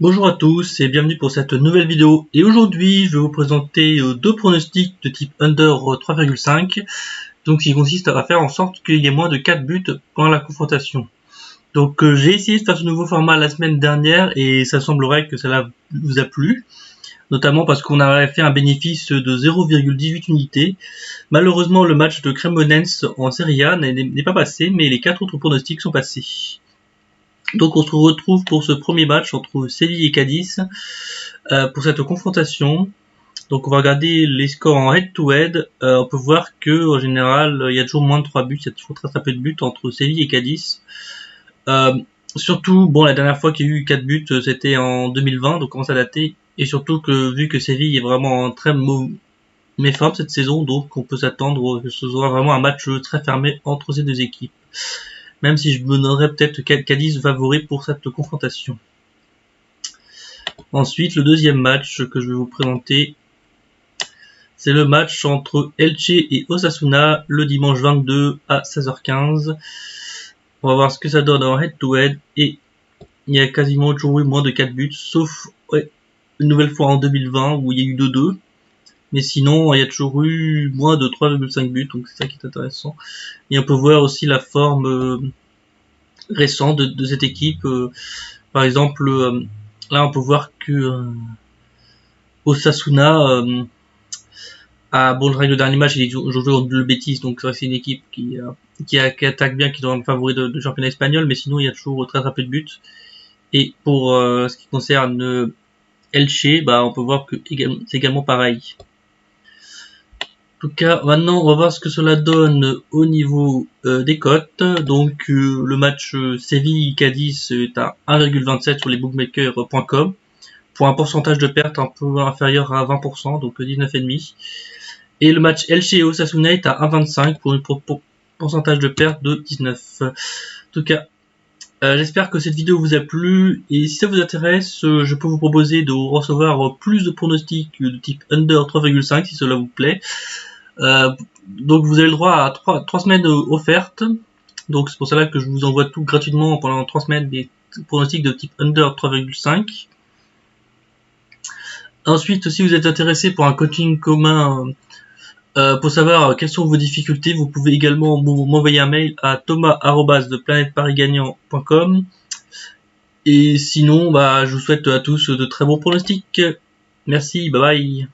Bonjour à tous et bienvenue pour cette nouvelle vidéo. Et aujourd'hui, je vais vous présenter deux pronostics de type under 3,5. Donc, qui consiste à faire en sorte qu'il y ait moins de 4 buts pendant la confrontation. Donc, j'ai essayé de faire ce nouveau format la semaine dernière et ça semblerait que cela vous a plu. Notamment parce qu'on avait fait un bénéfice de 0,18 unités. Malheureusement, le match de Cremonense en Serie A n'est pas passé, mais les 4 autres pronostics sont passés. Donc on se retrouve pour ce premier match entre Séville et Cadiz pour cette confrontation. Donc on va regarder les scores en head-to-head. On peut voir que en général il y a toujours moins de 3 buts, il y a toujours très peu de buts entre Séville et Cadiz. Surtout, bon, la dernière fois qu'il y a eu 4 buts, c'était en 2020, donc on commence à dater. Et surtout que vu que Séville est vraiment en très mauvais forme cette saison, donc on peut s'attendre que ce soit vraiment un match très fermé entre ces deux équipes. Même si je me donnerais peut-être Cadiz favori pour cette confrontation. Ensuite, le deuxième match que je vais vous présenter, c'est le match entre Elche et Osasuna le dimanche 22 à 16h15. On va voir ce que ça donne en head-to-head et il y a quasiment toujours eu moins de 4 buts, sauf une nouvelle fois en 2020 où il y a eu 2-2. Mais sinon, il y a toujours eu moins de 3,5 buts, donc c'est ça qui est intéressant. Et on peut voir aussi la forme récente de cette équipe. Par exemple, là on peut voir que Osasuna bon, je règle le dernier match, ils ont joué contre le Betis, donc c'est une équipe qui attaque bien, qui doit être favori de championnat espagnol, mais sinon il y a toujours très peu de buts. Et pour ce qui concerne Elche, on peut voir que c'est également pareil. En tout cas, maintenant on va voir ce que cela donne au niveau des cotes. Donc le match Séville-Cadiz est à 1,27 sur les bookmakers.com pour un pourcentage de perte un peu inférieur à 20%, donc 19,5. Et le match Elche et Osasuna est à 1,25 pour un pourcentage de perte de 19. En tout cas, j'espère que cette vidéo vous a plu. Et si ça vous intéresse, je peux vous proposer de recevoir plus de pronostics de type under 3,5 si cela vous plaît. Donc vous avez le droit à 3 semaines offertes. Donc c'est pour cela que je vous envoie tout gratuitement pendant 3 semaines des pronostics de type under 3,5. Ensuite, si vous êtes intéressé pour un coaching commun pour savoir quelles sont vos difficultés, vous pouvez également m'envoyer un mail à thomas@planeteparigagnant.com. Et sinon, je vous souhaite à tous de très bons pronostics. Merci, bye bye.